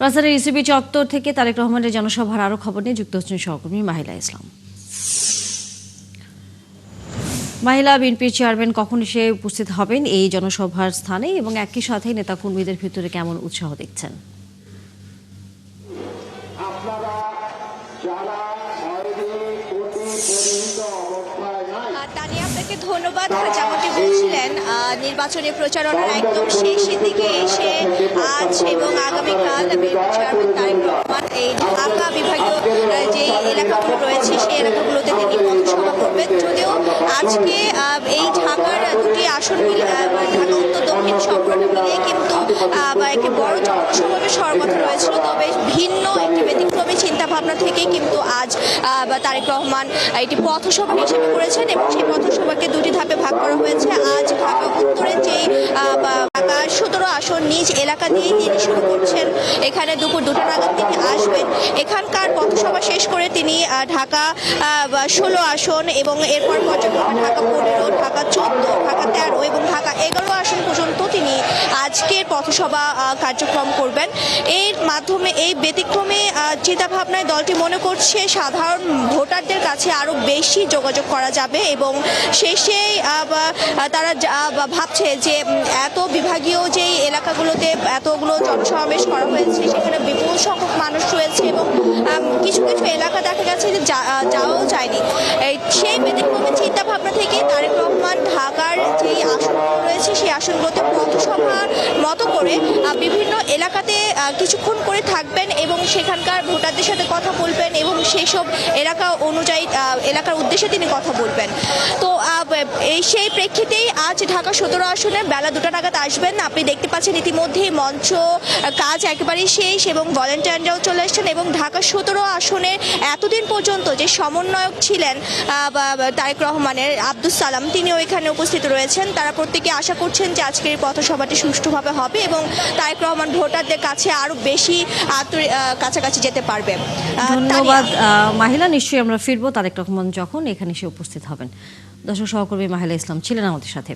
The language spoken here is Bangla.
রাজধানীর ইসিবি চত্বর থেকে তারেক রহমানের জনসভার আরও খবর নিয়ে যুক্ত হচ্ছেন সহকর্মী মাহিলা ইসলাম। মহিলা বিএনপির চেয়ারম্যান কখন এসে উপস্থিত হবেন এই জনসভার স্থানে এবং একই সাথে নেতাকর্মীদের ভিতরে কেমন উৎসাহ দেখছেন? তানিয়া, আপনাকে ধন্যবাদ। যেমনটি বলছিলেন, নির্বাচনী প্রচারণার একদম শেষের দিকে এসে আজ এবং আগামীকাল বিএনপি চেয়ারম্যান তারেক রহমান এই ঢাকা বিভাগীয় যে এলাকাগুলো রয়েছে সেই এলাকাগুলোতে তিনি পথসভা করবেন। যদিও আজকে এই ঢাকার দুটি আসন ঢাকা উত্তর দক্ষিণ সবকটা মিলিয়ে কিন্তু একটি বড় জনসমাবেশ হওয়ার কথা রয়েছিল, তবে ভিন্ন একটি ব্যতিক্রমী চিন্তাভাবনা থেকে কিন্তু আজ তারেক রহমান এটি পথসভা হিসেবে করেছেন এবং সেই পথসভাকে দুটি ধাপে ভাগ করা হয়েছে। আজ ঢাকা উত্তরের যেই ঢাকা 17 আসন নিজ এলাকা দিয়ে তিনি শুরু করছেন। এখানে দুপুর 2টা নাগাদ তিনি আসবেন। এখানকার পথসভা শেষ করে তিনি ঢাকা 16 আসন এবং এরপর পর্যটন ঢাকা 15, ঢাকা 14, ঢাকা 13 এবং ঢাকা 11 আসন পর্যন্ত তিনি আজকের পথসভা কার্যক্রম করবেন। এর মাধ্যমে এই ব্যতিক্রমী চিন্তাভাবনায় দলটি মনে করছে সাধারণ ভোটারদের কাছে আরও বেশি যোগাযোগ করা যাবে এবং শেষেই তারা ভাবছে যে এত বিভাগীয় যেই এলাকাগুলোতে এতগুলো জনসমাবেশ করা হয়েছে সেখানে বিপুল সংখ্যক মানুষ রয়েছে এবং কিছু কিছু এলাকা দেখা গেছে যে যাওয়াও যায়নি। সেই ব্যতিক্রমী চিন্তাভাবনা থেকে তারেক রহমান ঢাকার যেই আসনগুলো রয়েছে সেই আসনগুলোতে পথসভার মতো করে বিভিন্ন এলাকাতে কিছুক্ষণ করে থাকবেন এবং সেখানকার ভোটারদের সাথে কথা বলবেন এবং সেই সব এলাকা অনুযায়ী এলাকার উদ্দেশ্যে তিনি কথা বলবেন। তো সেই প্রেক্ষিতেই আজ ঢাকা 17 আসনে বেলা 2টা নাগাদ আসবেন। আপনি দেখতে পাচ্ছেন ইতিমধ্যেই মঞ্চ কাজ একেবারেই শেষ এবং ভলেন্টিয়াররাও চলে এসেছেন এবং ঢাকা 17 আসনে এতদিন পর্যন্ত যে সমন্বয়ক ছিলেন তারেক রহমানের আব্দুস সালাম, তিনিও এখানে উপস্থিত রয়েছেন। তারা প্রত্যেকে আশা করছেন যে আজকের এই পথসভাটি সুষ্ঠুভাবে হবে এবং তারেক রহমান ভোটারদের কাছে আরো বেশি কাছাকাছি যেতে পারবে। ধন্যবাদ মাহিলা। নিশ্চয়ই আমরা ফিরবো তারেক রহমান যখন এখানে এসে উপস্থিত হবেন। দর্শক, সহকর্মী মাহিলা ইসলাম ছিলেন আমাদের সাথে।